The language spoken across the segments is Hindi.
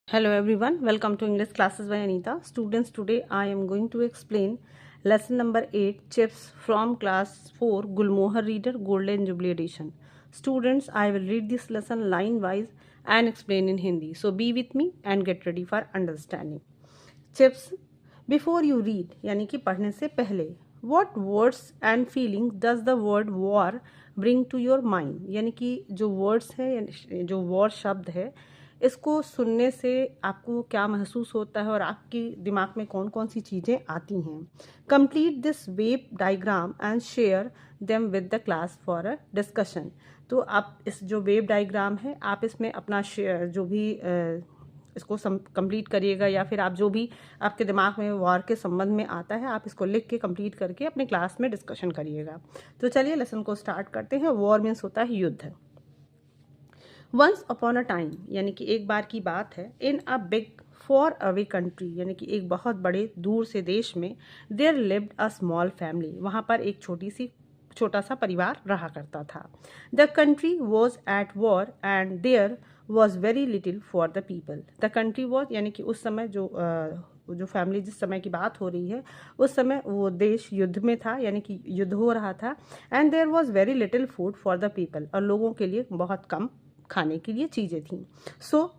Hello everyone, welcome to English classes by Anita. Students, today I am going to explain lesson number 8 chips from class 4 Gulmohar Reader Golden Jubilee Edition. Students, I will read this lesson line wise and explain in Hindi. So be with me and get ready for understanding. Chips, before you read यानी कि पढ़ने से पहले what words and feeling does the word war bring to your mind? यानी कि जो words है, जो war शब्द है, इसको सुनने से आपको क्या महसूस होता है और आपके दिमाग में कौन कौन सी चीज़ें आती हैं. Complete this wave diagram and share them with the class for a discussion. तो आप इस जो वेव डायग्राम है आप इसमें अपना शेयर जो भी इसको कंप्लीट करिएगा या फिर आप जो भी आपके दिमाग में वॉर के संबंध में आता है आप इसको लिख के कंप्लीट करके अपने क्लास में डिस्कशन करिएगा. तो चलिए लेसन को स्टार्ट करते हैं. वॉर मीन्स होता है युद्ध. वंस अपॉन अ टाइम यानी कि एक बार की बात है. In a big far away country यानी कि एक बहुत बड़े दूर से देश में there lived a small family. वहाँ पर एक छोटा सा परिवार रहा करता था. The country was at war and there was very little for the people. The country was यानी कि उस समय जो फैमिली जिस समय की बात हो रही है उस समय वो देश युद्ध में था यानी कि युद्ध हो रहा था. And there was very little food for the people और लोगों के लिए बहुत कम खाने के लिए चीज़ें थीं.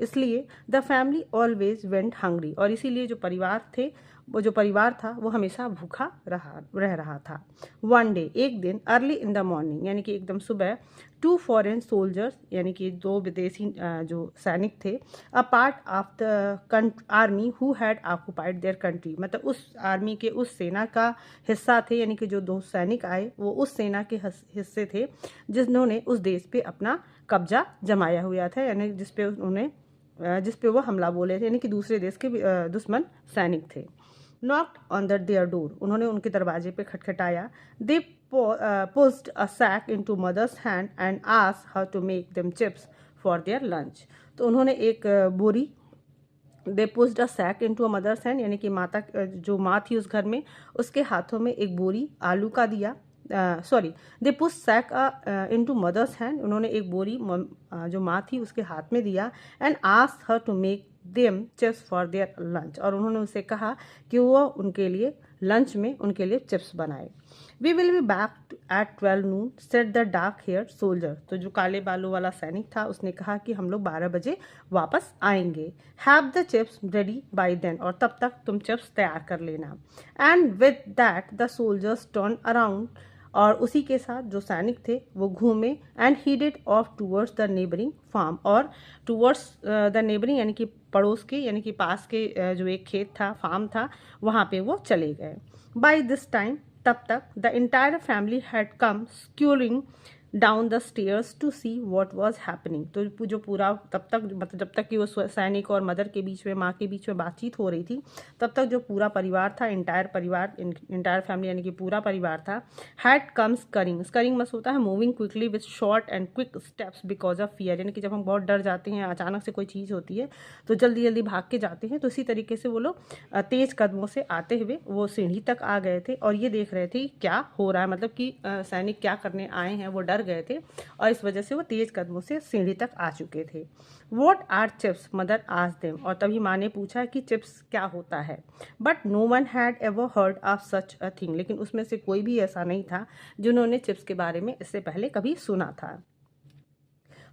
इसलिए the family always went hungry और इसीलिए जो परिवार था वो हमेशा भूखा रह रहा था. वन डे एक दिन अर्ली इन द मॉर्निंग यानी कि एकदम सुबह टू फॉरेन सोल्जर्स यानी कि दो विदेशी जो सैनिक थे a part of the army who had occupied their country मतलब उस आर्मी के उस सेना का हिस्सा थे यानी कि जो दो सैनिक आए वो उस सेना के हिस्से थे जिन्होंने उस देश पे अपना कब्जा जमाया हुआ था यानी जिस पे वो हमला बोले थे यानी कि दूसरे देश के दुश्मन सैनिक थे. Knocked on the their door उन्होंने उनके दरवाजे पे खटखटाया. They pushed a sack into mother's hand and asked her to make them chips for their lunch. तो उन्होंने एक बोरी they pushed a sack into a mother's hand यानी कि जो माँ थी उस घर में उसके हाथों में एक बोरी आलू का दिया. They push sack into mother's hand उन्होंने एक बोरी जो माँ थी उसके हाथ में दिया. And asked her to make them chips for their lunch और उन्होंने उनसे कहा कि वो उनके लिए लंच में उनके लिए चिप्स बनाए. We will be back at 12 noon said the dark hair soldier. तो जो काले बालों वाला सैनिक था उसने कहा कि हम लोग 12 बजे वापस आएंगे. Have the chips ready by then और तब तक तुम चिप्स तैयार कर लेना. And with that the soldiers turn around और उसी के साथ जो सैनिक थे वो घूमे. And headed off towards the neighbouring farm और टूवर्ड्स द नेबरिंग यानी कि पड़ोस के यानी कि पास के जो एक खेत था फार्म था वहाँ पे वो चले गए. बाय दिस टाइम तब तक the entire family had come scouring down the stairs to see what was happening. तो जो पूरा तब तक मतलब जब तक कि वो सैनिक और मदर के बीच में माँ के बीच में बातचीत हो रही थी तब तक जो पूरा परिवार था इंटायर फैमिली यानी कि पूरा परिवार था हैड कम स्करिंग मस होता है moving quickly with short and quick steps because of fear यानी कि जब हम बहुत डर जाते हैं अचानक से कोई चीज़ होती है तो जल्दी जल्दी भाग के जाते हैं. तो इसी तरीके से वो लोग तेज कदमों से आते हुए वो सीढ़ी तक आ गए थे और ये देख रहे थे क्या हो रहा है मतलब कि सैनिक क्या करने आए हैं. वो डर गए थे और इस वजह से वो तेज कदमों से सीढ़ी तक आ चुके थे. What are chips mother asked them और तभी माँ ने पूछा कि चिप्स क्या होता है. But no one had ever heard of such a thing लेकिन उसमें से कोई भी ऐसा नहीं था जिन्होंने चिप्स के बारे में इससे पहले कभी सुना था.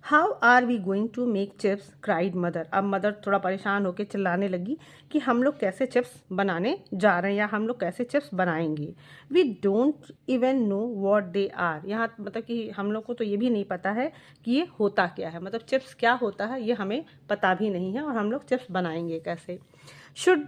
How are we going to make chips cried mother. अब मदर थोड़ा परेशान होकर चिल्लाने लगी कि हम लोग कैसे चिप्स बनाने जा रहे हैं या हम लोग कैसे चिप्स बनाएंगे. We don't even know what they are. यहाँ मतलब कि हम लोग को तो ये भी नहीं पता है कि ये होता क्या है मतलब चिप्स क्या होता है ये हमें पता भी नहीं है और हम लोग चिप्स बनाएंगे कैसे. Should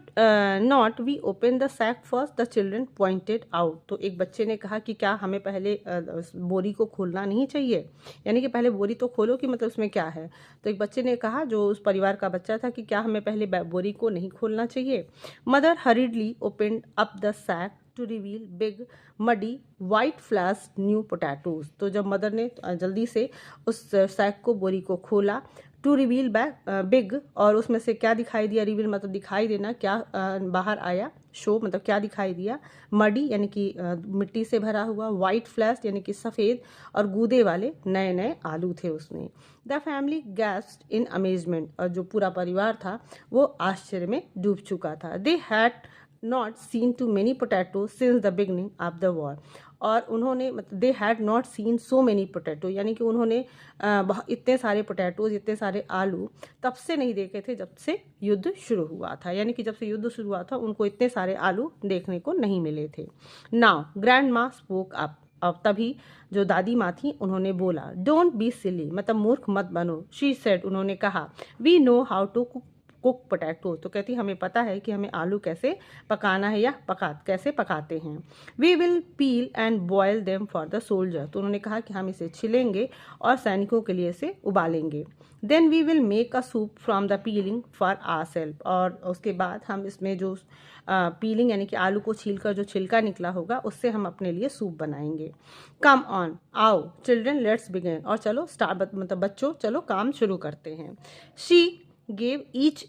not we open the sack first the children pointed out. तो एक बच्चे ने कहा कि क्या हमें पहले बोरी को खोलना नहीं चाहिए यानी कि पहले बोरी तो खोलो कि मतलब उसमें क्या है. तो एक बच्चे ने कहा जो उस परिवार का बच्चा था कि क्या हमें पहले बोरी को नहीं खोलना चाहिए. Mother hurriedly opened up the sack to reveal big muddy white flesh new potatoes. तो जब मदर ने जल्दी से उस सैक को बोरी को खोला टू रिवील बिग, और उसमें से क्या दिखाई दिया, रिवील मतलब दिखाई देना, क्या बाहर आया, शो मतलब क्या दिखाई दिया, मडी यानी कि मिट्टी से भरा हुआ, वाइट फ्लैश यानी कि सफ़ेद, और गूदे वाले नए नए आलू थे उसमें। The family gassed in amazement, और जो पूरा परिवार था वो आश्चर्य में डूब चुका था। They had not seen too many potato since the beginning of the war, और उन्होंने मतलब they had not seen so many potato, यानी कि उन्होंने इतने सारे पोटैटोज, इतने सारे आलू तब से नहीं देखे थे जब से युद्ध शुरू हुआ था, यानी कि जब से युद्ध शुरू हुआ था उनको इतने सारे आलू देखने को नहीं मिले थे। नाउ ग्रैंड माँ स्पोक अप, अब तभी जो दादी माँ थी उन्होंने बोला, डोंट बी सिली, मतलब मूर्ख मत बनो। शी सेड, उन्होंने कहा, we know how to cook potato, तो कहती हमें पता है कि हमें आलू कैसे पकाना है या कैसे पकाते हैं। We will peel and boil them for the soldier, तो उन्होंने कहा कि हम इसे छिलेंगे और सैनिकों के लिए इसे उबालेंगे। Then we will make a soup from the peeling for our self, और उसके बाद हम इसमें जो पीलिंग यानी कि आलू को छीलकर जो छिलका निकला होगा उससे हम अपने लिए सूप बनाएंगे। कम ऑन, आओ चिल्ड्रन लेट्स बिगिन, और चलो स्टार्ट मतलब बच्चों चलो काम शुरू करते हैं। She gave each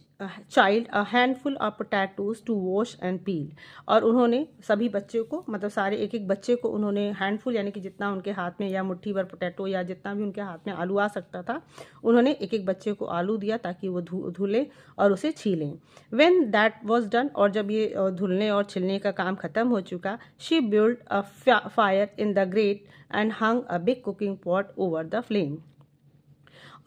child a handful of potatoes to wash and peel, और उन्होंने सभी बच्चों को मतलब सारे एक एक बच्चे को उन्होंने हैंडफुल यानी कि जितना उनके हाथ में या मुट्ठी भर पोटैटो या जितना भी उनके हाथ में आलू आ सकता था उन्होंने एक एक बच्चे को आलू दिया ताकि वो धुलें और उसे छीलें। व्हेन दैट वाज डन, और जब ये धुलने और छिलने का काम खत्म हो चुका, she build a fire in the great and hung a big cooking pot over the flame,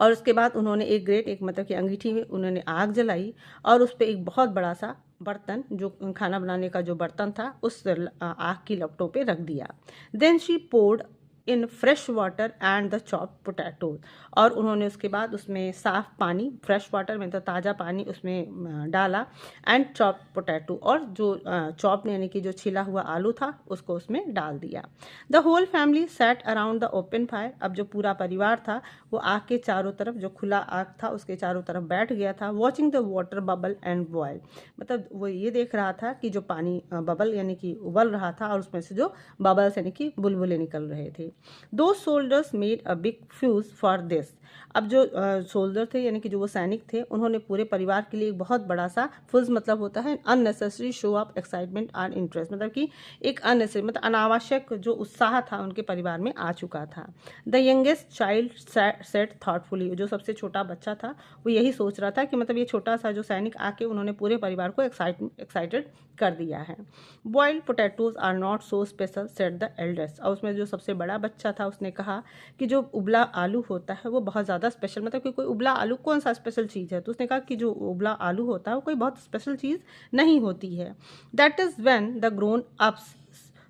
और उसके बाद उन्होंने एक ग्रेट एक मतलब कि अंगीठी में उन्होंने आग जलाई और उस पर एक बहुत बड़ा सा बर्तन जो खाना बनाने का जो बर्तन था उस आग की लपटों पे रख दिया। Then she poured in fresh water and the chop potato, और उन्होंने उसके बाद उसमें साफ़ पानी, फ्रेश वाटर में तो ताज़ा पानी उसमें डाला, एंड चॉप पोटैटो, और जो चॉप यानी कि जो छिला हुआ आलू था उसको उसमें डाल दिया। The whole family sat around the open fire, अब जो पूरा परिवार था वो आग के चारों तरफ, जो खुला आग था उसके चारों तरफ बैठ गया था। Watching the water bubble and boil, मतलब वो ये देख रहा था कि जो पानी बबल यानी कि उबल रहा था और उसमें से जो बबल्स यानी कि बुलबुले निकल रहे थे। दो soldiers made a big fuse for this, अब जो सोल्जर थे यानी कि जो वो सैनिक थे उन्होंने पूरे परिवार के लिए एक बहुत बड़ा सा फुज मतलब होता है अननेसेसरी शो ऑफ एक्साइटमेंट और इंटरेस्ट, मतलब कि एक अननेसेसरी मतलब अनावश्यक जो उत्साह था उनके परिवार में आ चुका था। The youngest child set thoughtfully, जो सबसे छोटा बच्चा था वो यही सोच रहा था कि मतलब ये छोटा सा जो सैनिक आके उन्होंने पूरे परिवार को एक्साइटेड कर दिया है। Boiled potatoes are not so special said the eldest, और उसमें जो सबसे बड़ा बच्चा था उसने कहा कि जो उबला आलू होता है वो बहुत ज़्यादा स्पेशल, मतलब कि कोई उबला आलू कौन सा स्पेशल चीज़ है, तो उसने कहा कि जो उबला आलू होता है वो कोई बहुत स्पेशल चीज़ नहीं होती है। That is when the grown ups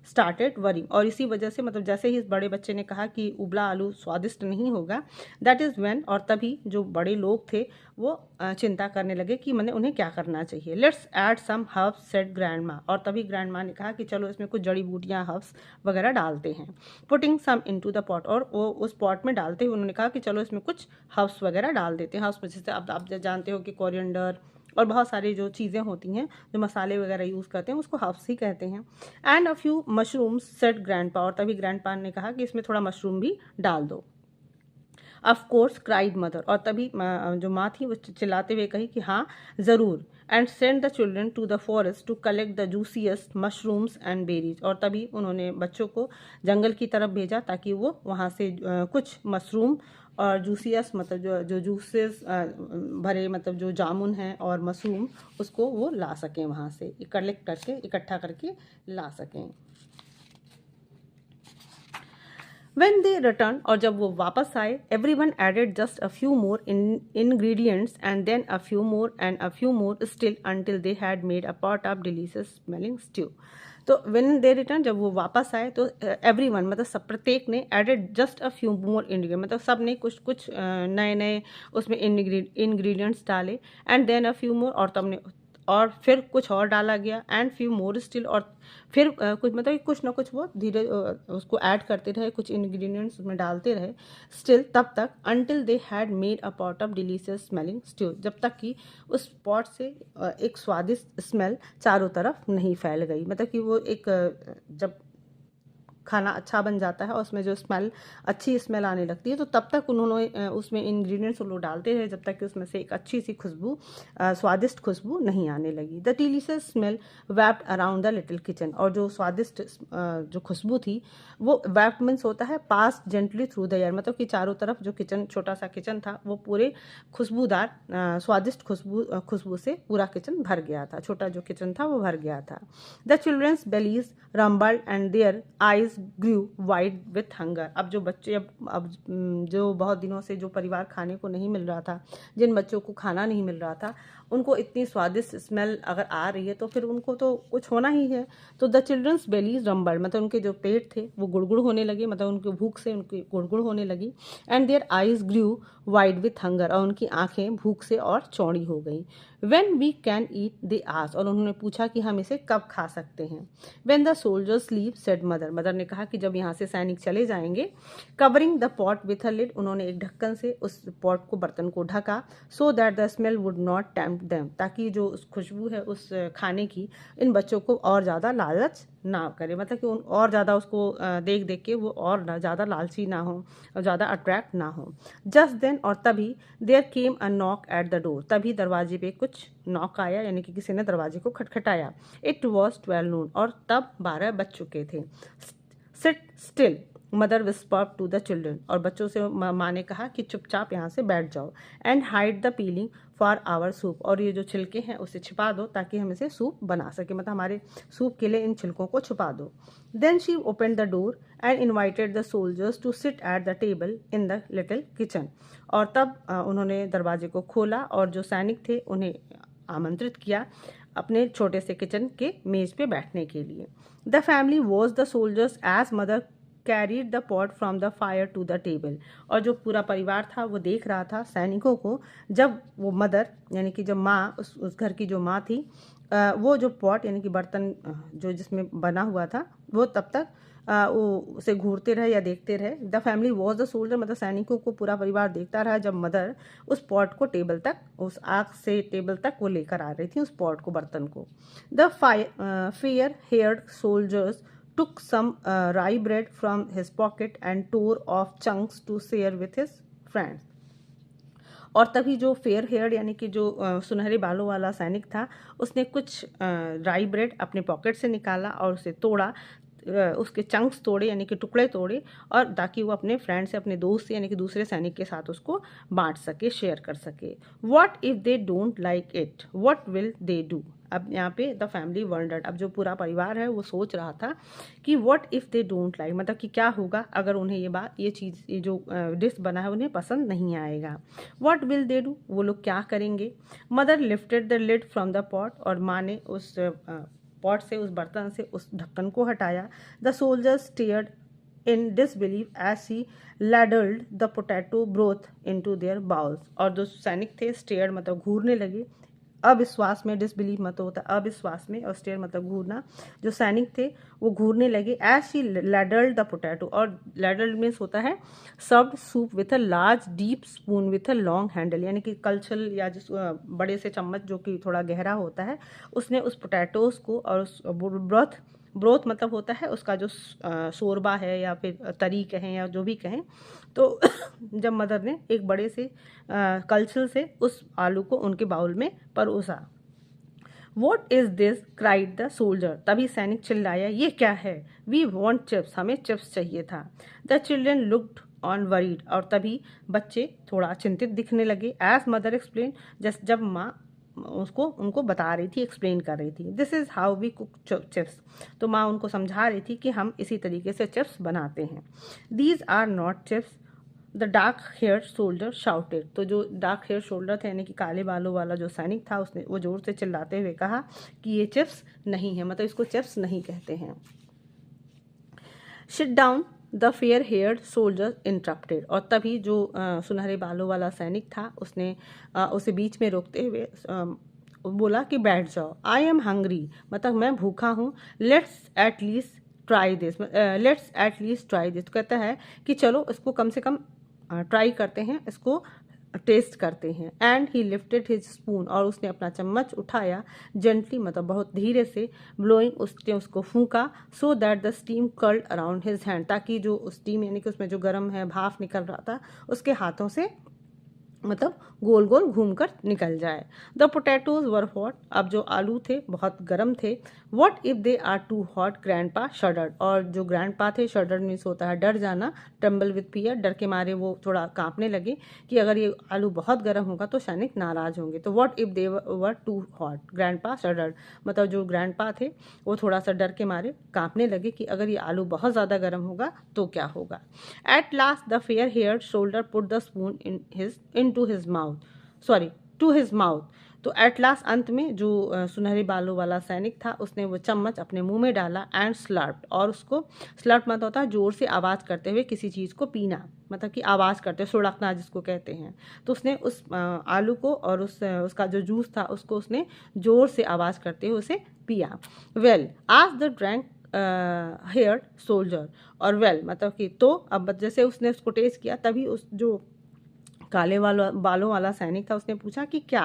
started worrying, और इसी वजह से मतलब जैसे ही इस बड़े बच्चे ने कहा कि उबला आलू स्वादिष्ट नहीं होगा, दैट इज़ व्हेन, और तभी जो बड़े लोग थे वो चिंता करने लगे कि मैंने उन्हें क्या करना चाहिए। Let's add some herbs said grandma, और तभी ग्रैंड माँ ने कहा कि चलो इसमें कुछ जड़ी बूटियाँ हर्ब्स वगैरह डालते हैं। Putting some into the pot, और वो उस पॉट में डालते हुए उन्होंने कहा कि चलो इसमें कुछ हर्ब्स वगैरह डाल देते हैं। हर्ब्स में जैसे आप जानते हो कि कोरिएंडर और बहुत सारी जो चीज़ें होती हैं जो मसाले वगैरह यूज़ करते हैं उसको हर्ब्स ही कहते हैं। And a few mushrooms set grandpa, और तभी ग्रैंडपा ने कहा कि इसमें थोड़ा मशरूम भी डाल दो। ऑफ कोर्स क्राइड मदर, और तभी जो माँ थी वो चिल्लाते हुए कही कि हाँ ज़रूर। And send the children to the forest to collect the juiciest mushrooms and berries, और तभी उन्होंने बच्चों को जंगल की तरफ भेजा ताकि वो वहाँ से कुछ मशरूम और जूसीएस मतलब जो जूसेस भरे मतलब जो जामुन हैं और मशरूम उसको वो ला सकें, वहाँ से कलेक्ट करके इकट्ठा करके ला सकें। When they returned, और जब वो वापस आए, everyone added just a few more ingredients and then a few more and a few more still until they had made a pot of delicious smelling stew. तो when they returned, जब वो वापस आए तो everyone मतलब सब प्रत्येक ने added just a few more ingredients, मतलब सब ने कुछ कुछ नए नए उसमें ingredients डाले, and then a few more, और तब ने और फिर कुछ और डाला गया, एंड फ्यू मोर स्टिल, और फिर कुछ मतलब कुछ ना कुछ वो धीरे उसको ऐड करते रहे, कुछ इंग्रेडिएंट्स उसमें डालते रहे स्टिल तब तक, until they had made a pot of delicious smelling stew, जब तक कि उस पॉट से एक स्वादिष्ट स्मेल चारों तरफ नहीं फैल गई, मतलब कि वो एक जब खाना अच्छा बन जाता है और उसमें जो अच्छी स्मेल आने लगती है, तो तब तक उन्होंने उसमें इंग्रेडिएंट्स लोग डालते रहे जब तक कि उसमें से एक अच्छी सी खुशबू, स्वादिष्ट खुशबू नहीं आने लगी। The delicious smell wafted around the little kitchen, और जो स्वादिष्ट जो खुशबू थी वो वैप्ड मीन्स होता है पास जेंटली थ्रू द एयर, मतलब कि चारों तरफ जो किचन, छोटा सा किचन था, वो पूरे खुशबूदार स्वादिष्ट खुशबू से पूरा किचन भर गया था। छोटा जो किचन था वो भर गया था। The children's bellies rumbled and their eyes grew wide with hunger. अब जो बच्चे अब जो बहुत दिनों से जो परिवार खाने को नहीं मिल रहा था, जिन बच्चों को खाना नहीं मिल रहा था, उनको इतनी स्वादिष्ट स्मेल अगर आ रही है तो फिर उनको तो कुछ होना ही है। तो द चिल्ड्रंस बेलीज रम्बल्ड, मतलब उनके जो पेट थे वो गुड़गुड़ होने लगे, मतलब उनकी भूख से उनकी गुड़गुड़ होने लगी। And their eyes grew wide with hunger, और उनकी आंखें भूख से और चौड़ी हो गई। When we can eat they asked, और उन्होंने पूछा कि हम इसे कब खा सकते हैं। When the soldiers leave said mother, mother ने कहा कि जब यहाँ से सैनिक चले जाएंगे। Covering the pot with a lid, उन्होंने एक ढक्कन से उस पॉट को, बर्तन को ढका। सो that the smell would not tempt them, ताकि जो खुशबू है उस खाने की इन बच्चों को और ज़्यादा लालच ना करे, मतलब कि और ज़्यादा उसको देख देख के वो और ज़्यादा लालची ना हो और ज़्यादा अट्रैक्ट ना हो। जस्ट देन, और तभी, there came a knock at the door, तभी दरवाजे पे कुछ नॉक आया, यानी कि किसी ने दरवाजे को खटखटाया। इट वॉज 12 नून, और तब 12 बज चुके थे। Sit still mother whispered to the children, और बच्चों से माँ ने कहा कि चुपचाप यहाँ से बैठ जाओ। And hide the peeling for our soup, और ये जो छिलके हैं उसे छिपा दो ताकि हम इसे सूप बना सके, मतलब हमारे सूप के लिए इन छिलकों को छुपा दो। Then she open the door and invited the soldiers to sit at the table in the little kitchen, और तब उन्होंने दरवाजे को खोला और जो सैनिक थे उन्हें आमंत्रित किया अपने छोटे से किचन के मेज पे बैठने के लिए। The family was the soldiers as mother carried the pot from the fire to the table, और जो पूरा परिवार था वो देख रहा था सैनिकों को, जब वो मदर, यानी कि जब माँ, उस घर की जो माँ थी, वो जो पॉट यानी कि बर्तन जो जिसमें बना हुआ था, वो तब तक वो उसे घूरते रहे या देखते रहे। The family was the soldier, मतलब सैनिकों को पूरा परिवार देखता रहा जब मदर उस पॉट को टेबल तक, उस आग से टेबल तक वो लेकर आ रही थी उस पॉट को, बर्तन को। The fair heard soldiers took some rye bread from his pocket and tore off chunks to share with his friends. और तभी जो फेयर हेयर यानी कि जो सुनहरे बालों वाला सैनिक था, उसने कुछ राई ब्रेड अपने पॉकेट से निकाला और उसे तोड़ा, उसके चंक्स तोड़े यानी कि टुकड़े तोड़े, और ताकि वो अपने फ्रेंड से, अपने दोस्त से यानी कि दूसरे सैनिक के साथ उसको बांट सके, शेयर कर सके। What if they don't like it, what will they do. अब यहाँ पे द फैमिली वंडर्ड, अब जो पूरा परिवार है वो सोच रहा था कि what if they don't like, मतलब कि क्या होगा अगर उन्हें ये जो डिश बना है उन्हें पसंद नहीं आएगा। व्हाट विल दे डू, वो लोग क्या करेंगे। Mother lifted the lid from the pot, और माँ ने उस पॉट से, उस बर्तन से उस ढक्कन को हटाया। The soldiers stared in disbelief as she ladled the potato broth into their bowls, और जो सैनिक थे स्टेयर्ड मतलब घूरने लगे, अविश्वास में, डिसबिलीफ मतलब होता है अविश्वास में, और स्टेयर मतलब घूरना, जो सैनिक थे वो घूरने लगे। एज शी लैडल्ड द पोटैटो, और लैडल्ड मीन्स होता है served soup with a large deep spoon with a long handle, यानी कि कलछल या जिस बड़े से चम्मच जो कि थोड़ा गहरा होता है, उसने उस पोटैटोज को, और उस ब्रोथ मतलब होता है उसका जो शोरबा है या फिर तरी कहें या जो भी कहें, तो जब मदर ने एक बड़े से कलछल से उस आलू को उनके बाउल में परोसा। What is this, cried the soldier, तभी सैनिक चिल्लाया, ये क्या है। वी वॉन्ट चिप्स, हमें चिप्स चाहिए था। The children looked on worried, और तभी बच्चे थोड़ा चिंतित दिखने लगे। एज मदर एक्सप्लेन, जब माँ उनको बता रही थी, एक्सप्लेन कर रही थी। This is how we cook chips, तो माँ उनको समझा रही थी कि हम इसी तरीके से चिप्स बनाते हैं। These are not chips, the dark hair soldier shouted, तो जो डार्क हेयर शोल्डर थे यानी कि काले बालों वाला जो सैनिक था, उसने वो जोर से चिल्लाते हुए कहा कि ये चिप्स नहीं है, मतलब इसको चिप्स नहीं कहते हैं। Shit down the fair heard soldier interrupted, और तभी जो सुनहरे बालों वाला सैनिक था उसने उसे बीच में रोकते हुए बोला कि बैठ जाओ। आई एम हंग्री, मतलब मैं भूखा हूँ। Let's at least try this, कहता है कि चलो इसको कम से कम ट्राई करते हैं, इसको टेस्ट करते हैं। And he lifted his spoon, और उसने अपना चम्मच उठाया, जेंटली मतलब बहुत धीरे से, ब्लोइंग उसने उसको फूंका, so that the steam curled around his hand, ताकि जो स्टीम यानी कि उसमें जो गर्म है भाप निकल रहा था उसके हाथों से मतलब गोल गोल घूमकर निकल जाए। द पोटैटोज वर हॉट, अब जो आलू थे बहुत गर्म थे। What if they are too hot, grandpa shuddered, और जो ग्रैंडपा थे, शडर्ड मीन्स होता है डर जाना, ट्रम्बल विथ फियर, डर के मारे वो थोड़ा कांपने लगे कि अगर ये आलू बहुत गर्म होगा तो सैनिक नाराज होंगे। तो what if they were too hot, grandpa shuddered, मतलब जो ग्रैंडपा थे वो थोड़ा सा डर के मारे कांपने लगे कि अगर ये आलू बहुत ज़्यादा गर्म होगा तो क्या होगा। At last the fair haired soldier put the spoon to his mouth, sorry to his mouth, तो एट लास्ट अंत में जो सुनहरे बालों वाला सैनिक था उसने वो चम्मच अपने मुंह में डाला, एंड स्लर्प्ड, और उसको स्लर्प मतलब होता है जोर से आवाज़ करते हुए किसी चीज़ को पीना, मतलब कि आवाज़ करते हुए, सुड़कना जिसको कहते हैं। तो उसने उस आलू को और उसका जो जूस था उसको उसने जोर से आवाज़ करते हुए उसे पिया। वेल आज द ड्रैंक हेयर्ड सोल्जर, और वेल मतलब कि तो, अब जैसे उसने उसको टेस्ट किया तभी उस जो काले बालों वाला सैनिक था उसने पूछा कि क्या।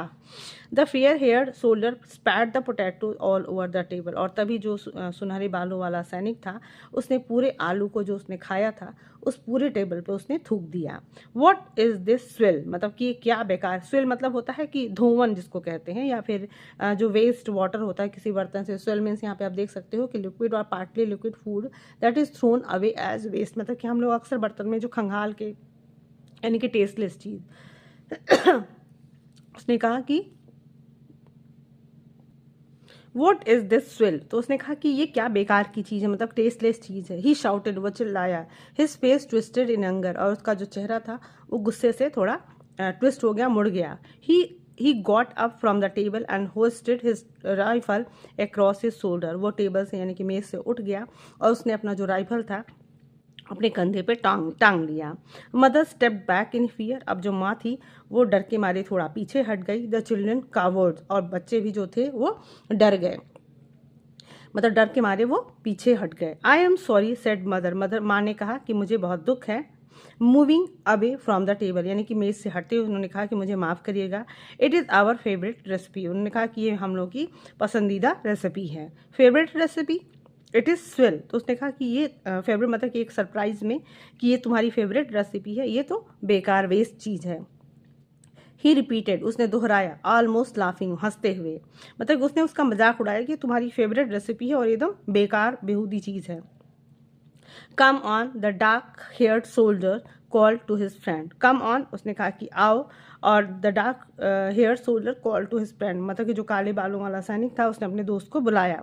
The fair heard soldier स्पैट the potato all over the table, और तभी जो सुनहरे बालों वाला सैनिक था उसने पूरे आलू को जो उसने खाया था उस पूरे टेबल पे उसने थूक दिया। व्हाट इज दिस स्विल, मतलब कि क्या बेकार, स्विल मतलब होता है कि धोवन जिसको कहते हैं, या फिर जो वेस्ट वाटर होता है किसी बर्तन से। स्विल मीन्स यहाँ पे आप देख सकते हो कि लिक्विड और partly liquid food that is thrown away as waste, मतलब कि हम लोग अक्सर बर्तन में जो खंगाल के यानी कि टेस्टलेस चीज उसने कहा कि वॉट इज दिस स्विल, तो उसने कहा कि ये क्या बेकार की चीज़ है, मतलब टेस्टलेस चीज़ है। ही शाउटेड, वो चिल्लाया। His face twisted in anger, और उसका जो चेहरा था वो गुस्से से थोड़ा ट्विस्ट हो गया, मुड़ गया। He got up from the table and hosted his rifle across his shoulder, वो टेबल से यानी कि मेज से उठ गया और उसने अपना जो राइफल था अपने कंधे पे टांग लिया। Mother step back in fear, अब जो माँ थी वो डर के मारे थोड़ा पीछे हट गई। द चिल्ड्रन कावर्ड्स, और बच्चे भी जो थे वो डर गए, मतलब डर के मारे वो पीछे हट गए। I am sorry said mother, माँ ने कहा कि मुझे बहुत दुख है। Moving away from the table, यानी कि मेज से हटते हुए उन्होंने कहा कि मुझे माफ़ करिएगा। It is our favourite recipe, उन्होंने कहा कि ये हम लोग की पसंदीदा रेसिपी है। Favourite recipe it is swirl, तो उसने कहा कि ये फेवरेट मतलब कि एक सरप्राइज में कि ये तुम्हारी फेवरेट रेसिपी है, ये तो बेकार वेस्ट चीज़ है। ही रिपीटेड, उसने दोहराया, ऑलमोस्ट लाफिंग, हंसते हुए, मतलब उसने उसका मजाक उड़ाया कि तुम्हारी फेवरेट रेसिपी है और एकदम बेकार बेहूदी चीज़ है। Come on, the dark haired soldier call to his friend, come on उसने कहा कि आओ, और the dark hair soldier call to his friend, मतलब कि जो काले बालों वाला सैनिक था उसने अपने दोस्त को बुलाया।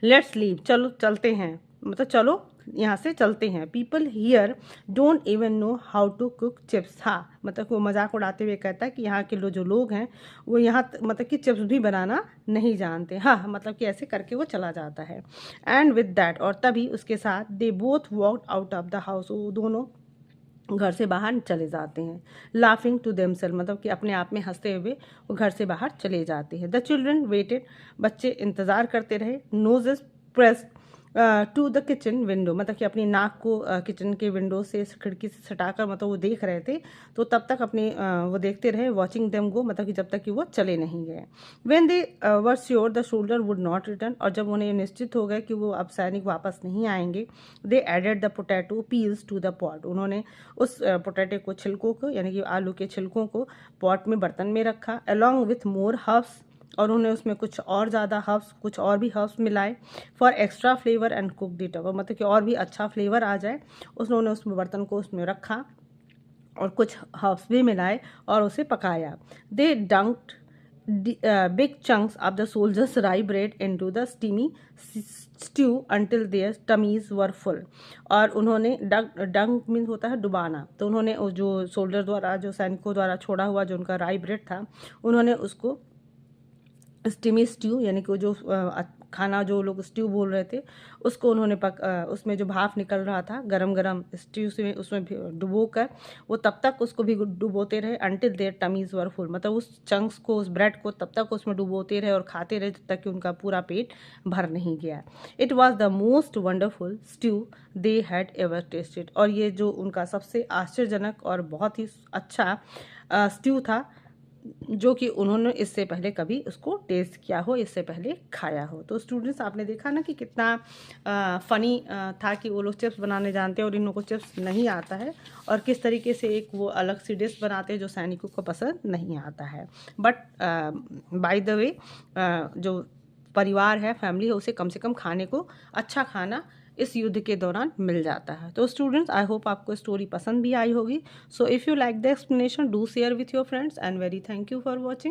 लेट्स लीव, चलो चलते हैं, मतलब चलो यहाँ से चलते हैं। People here don't even know how to cook chips, हाँ मतलब वो मजाक उड़ाते हुए कहता है कि यहाँ के जो लोग हैं वो यहाँ मतलब कि चिप्स भी बनाना नहीं जानते, हाँ मतलब कि ऐसे करके वो चला जाता है। एंड विद दैट, और तभी उसके साथ they both walked out of the house, वो दोनों घर से बाहर चले जाते हैं। लाफिंग टू देमसेल्फ, मतलब कि अपने आप में हंसते हुए वो घर से बाहर चले जाते हैं। द चिल्ड्रन वेटेड, बच्चे इंतज़ार करते रहे। Noses pressed to the kitchen window, मतलब कि अपनी नाक को किचन के विंडो से खिड़की से सटाकर मतलब वो देख रहे थे, तो तब तक अपने वो देखते रहे। वॉचिंग देम गो, मतलब कि जब तक कि वो चले नहीं गए। When they were sure the shoulder would not return, और जब उन्हें निश्चित हो गए कि वो अब सैनिक वापस नहीं आएंगे, they added the potato peels to the pot, उन्होंने उस पोटैटो को, छिलकों को यानी कि आलू के छिलकों को पॉट में बर्तन में रखा। अलॉन्ग विथ मोर हर्ब्स, और उन्होंने उसमें कुछ और ज़्यादा हर्ब्स, कुछ और भी हर्ब्स मिलाए। For extra flavour and cooked it, मतलब कि और भी अच्छा फ्लेवर आ जाए उन्होंने उस बर्तन को उसमें रखा और कुछ हर्ब्स भी मिलाए और उसे पकाया। दे डंक्ड big chunks of the soldiers' rye bread into the steamy stew until their tummies were full, और उन्होंने डंक मीन्स होता है डुबाना, तो उन्होंने जो सोल्जर द्वारा, जो सैनिकों द्वारा छोड़ा हुआ जो उनका राई ब्रेड था, उन्होंने उसको स्टीमी स्ट्यू यानी कि जो खाना जो लोग स्ट्यू बोल रहे थे उसको उन्होंने उसमें जो भाप निकल रहा था गरम गरम स्ट्यू से उसमें डुबो कर वो तब तक उसको भी डुबोते रहे अंटिल देयर टमीज वर फुल, मतलब उस चंक्स को, उस ब्रेड को तब तक उसमें डुबोते रहे और खाते रहे जब तक कि उनका पूरा पेट भर नहीं गया। It was the most wonderful stew they had ever tested, और ये जो उनका सबसे आश्चर्यजनक और बहुत ही अच्छा स्ट्यू था जो कि उन्होंने इससे पहले कभी उसको टेस्ट किया हो, इससे पहले खाया हो। तो स्टूडेंट्स आपने देखा ना कि कितना फ़नी था कि वो लोग चिप्स बनाने जानते हैं और इन लोगों को चिप्स नहीं आता है, और किस तरीके से एक वो अलग सी डिश बनाते हैं जो सैनिकों को पसंद नहीं आता है। बट बाय द वे जो परिवार है, फैमिली है, उसे कम से कम खाने को अच्छा खाना इस युद्ध के दौरान मिल जाता है। तो स्टूडेंट्स आई होप आपको स्टोरी पसंद भी आई होगी। So if you like the explanation do share with your friends and very thank you for watching.